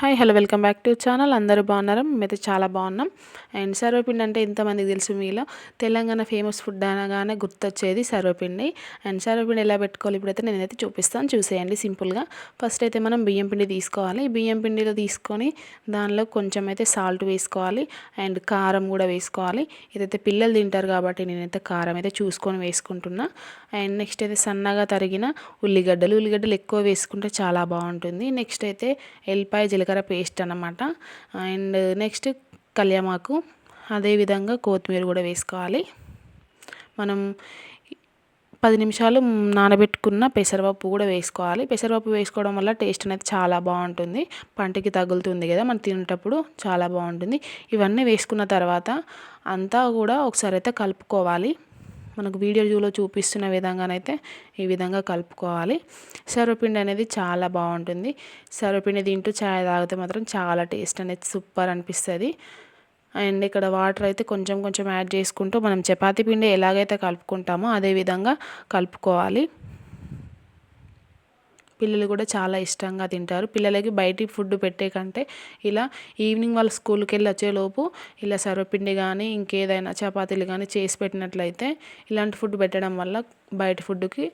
Hi hello welcome back to channel. అందరూ బాగున్నారా? మేమైతే చాలా బాగున్నాం. అండ్ సర్వపిండి అంటే ఎంతమందికి తెలుసు మీలో తెలంగాణ ఫేమస్ ఫుడ్ అనగానే గుర్తొచ్చేది సర్వపిండి. అండ్ సర్వపిండి ఎలా పెట్టుకోవాలి ఇప్పుడైతే నేనైతే చూపిస్తాను, చూసేయండి సింపుల్గా. ఫస్ట్ అయితే మనం బియ్యం పిండి తీసుకోవాలి. బియ్యం పిండిలో తీసుకొని దానిలో కొంచెం అయితే సాల్ట్ వేసుకోవాలి అండ్ కారం కూడా వేసుకోవాలి. ఇదైతే పిల్లలు తింటారు కాబట్టి నేనైతే కారం అయితే చూసుకొని వేసుకుంటున్నా. అండ్ నెక్స్ట్ అయితే సన్నగా తరిగిన ఉల్లిగడ్డలు ఎక్కువ వేసుకుంటే చాలా బాగుంటుంది. నెక్స్ట్ అయితే ఎల్లిపాయ జీలకర్ర పేస్ట్ అన్నమాట. అండ్ నెక్స్ట్ కళ్యామాకు, అదేవిధంగా కొత్తిమీర కూడా వేసుకోవాలి. మనం 10 నిమిషాలు నానబెట్టుకున్న పెసరపప్పు కూడా వేసుకోవాలి. పెసరపప్పు వేసుకోవడం వల్ల టేస్ట్ అనేది చాలా బాగుంటుంది, పంటికి తగులుతుంది కదా మనం తినేటప్పుడు, చాలా బాగుంటుంది. ఇవన్నీ వేసుకున్న తర్వాత అంతా కూడా ఒకసారి అయితే కలుపుకోవాలి. మనకు వీడియోలో చూపిస్తున్న విధంగానైతే ఈ విధంగా కలుపుకోవాలి. సర్వపిండి అనేది చాలా బాగుంటుంది. సర్వపిండి తింటూ చాయ్ తాగితే మాత్రం చాలా టేస్ట్ అనేది సూపర్ అనిపిస్తుంది. అండ్ ఇక్కడ వాటర్ అయితే కొంచెం కొంచెం యాడ్ చేసుకుంటూ మనం చపాతీ పిండి ఎలాగైతే కలుపుకుంటామో అదే విధంగా కలుపుకోవాలి. పిల్లలు కూడా చాలా ఇష్టంగా తింటారు. పిల్లలకి బయటి ఫుడ్ పెట్టే కంటే ఇలా ఈవినింగ్ వాళ్ళు స్కూల్కి వెళ్ళి వచ్చేలోపు ఇలా సర్వపిండి కానీ ఇంకేదైనా చపాతీలు కానీ చేసి పెట్టినట్లయితే ఇలాంటి ఫుడ్ పెట్టడం వల్ల బయట ఫుడ్కి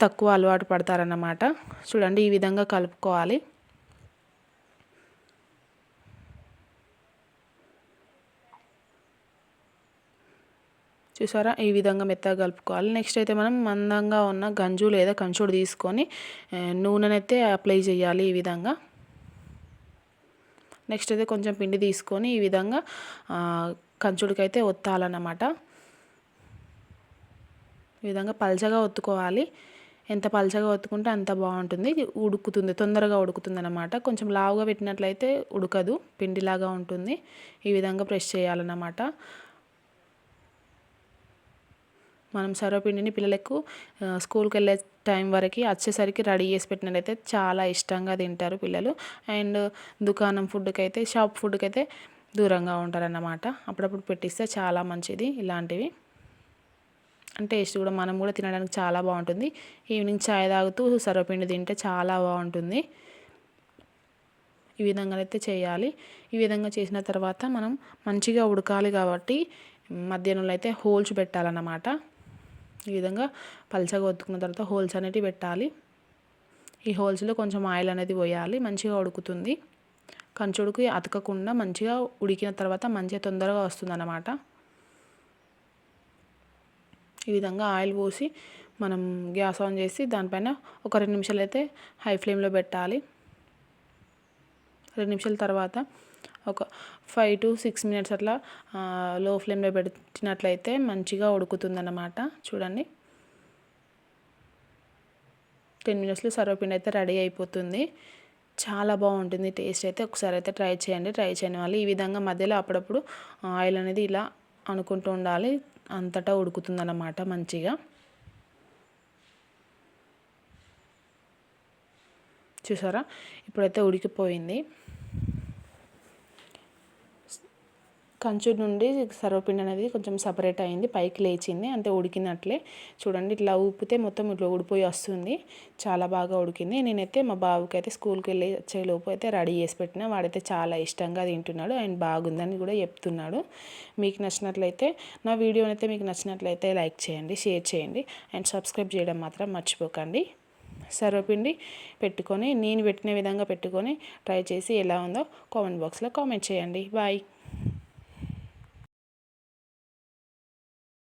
తక్కువ అలవాటు పడతారన్నమాట. చూడండి, ఈ విధంగా కలుపుకోవాలి. చూసారా, ఈ విధంగా మెత్తగా కలుపుకోవాలి. నెక్స్ట్ అయితే మనం మందంగా ఉన్న గంజు లేదా కంచోడు తీసుకొని నూనెనైతే అప్లై చేయాలి ఈ విధంగా. నెక్స్ట్ అయితే కొంచెం పిండి తీసుకొని ఈ విధంగా కంచుడికైతే ఒత్తాలన్నమాట. ఈ విధంగా పల్చగా ఒత్తుకోవాలి. ఎంత పల్చగా ఒత్తుకుంటే అంత బాగుంటుంది, ఉడుకుతుంది, తొందరగా ఉడుకుతుంది అన్నమాట. కొంచెం లావుగా పెట్టినట్లయితే ఉడకదు, పిండిలాగా ఉంటుంది. ఈ విధంగా ప్రెస్ చేయాలన్నమాట. మనం సర్వపిండిని పిల్లలకు స్కూల్కి వెళ్ళే టైం వరకు వచ్చేసరికి రెడీ చేసి పెట్టినట్లయితే చాలా ఇష్టంగా తింటారు పిల్లలు. అండ్ దుకాణం ఫుడ్కి అయితే, షాప్ ఫుడ్కి అయితే దూరంగా ఉంటారన్నమాట. అప్పుడప్పుడు పెట్టిస్తే చాలా మంచిది ఇలాంటివి. అంటే టేస్ట్ కూడా మనం కూడా తినడానికి చాలా బాగుంటుంది. ఈవినింగ్ చాయ్ తాగుతూ సర్వపిండి తింటే చాలా బాగుంటుంది. ఈ విధంగా అయితే చేయాలి. ఈ విధంగా చేసిన తర్వాత మనం మంచిగా ఉడకాలి కాబట్టి మధ్యలో అయితే హోల్స్ పెట్టాలన్నమాట. ఈ విధంగా పల్చగా ఒత్తుకున్న తర్వాత హోల్స్ అనేటివి పెట్టాలి. ఈ హోల్స్లో కొంచెం ఆయిల్ అనేది పోయాలి, మంచిగా ఉడుకుతుంది. కంచుడికి అతకకుండా మంచిగా ఉడికిన తర్వాత మంచిగా తొందరగా వస్తుంది అన్నమాట. ఈ విధంగా ఆయిల్ పోసి మనం గ్యాస్ ఆన్ చేసి దానిపైన ఒక 2 నిమిషాలు అయితే హై ఫ్లేమ్లో పెట్టాలి. 2 నిమిషాల తర్వాత ఒక 5 to 6 మినిట్స్ అట్లా లో ఫ్లేమ్లో పెట్టినట్లయితే మంచిగా ఉడుకుతుందన్నమాట. చూడండి, 10 మినిట్స్లో సర్వపిండి అయితే రెడీ అయిపోతుంది. చాలా బాగుంటుంది టేస్ట్ అయితే. ఒకసారి అయితే ట్రై చేయండి. ట్రై చేయని వాళ్ళు ఈ విధంగా మధ్యలో అప్పుడప్పుడు ఆయిల్ అనేది ఇలా అనుకుంటూ ఉండాలి, అంతటా ఉడుకుతుందన్నమాట మంచిగా. చూసారా, ఇప్పుడైతే ఉడికిపోయింది. కంచు నుండి సర్వపిండి అనేది కొంచెం సపరేట్ అయింది, పైకి లేచింది, అంటే ఉడికినట్లే. చూడండి, ఇట్లా ఊపితే మొత్తం ఇట్లా ఊడిపోయి వస్తుంది. చాలా బాగా ఉడికింది. నేనైతే మా బాబుకి అయితే స్కూల్కి వెళ్ళి వచ్చేలోపు అయితే రెడీ చేసి పెట్టిన. వాడైతే చాలా ఇష్టంగా తింటున్నాడు అండ్ బాగుందని కూడా చెప్తున్నాడు. మీకు నచ్చినట్లయితే, నా వీడియోని అయితే మీకు నచ్చినట్లయితే లైక్ చేయండి, షేర్ చేయండి అండ్ సబ్స్క్రైబ్ చేయడం మాత్రం మర్చిపోకండి. సర్వపిండి పెట్టుకొని నేను పెట్టిన విధంగా పెట్టుకొని ట్రై చేసి ఎలా ఉందో కామెంట్ బాక్స్లో కామెంట్ చేయండి. బాయ్.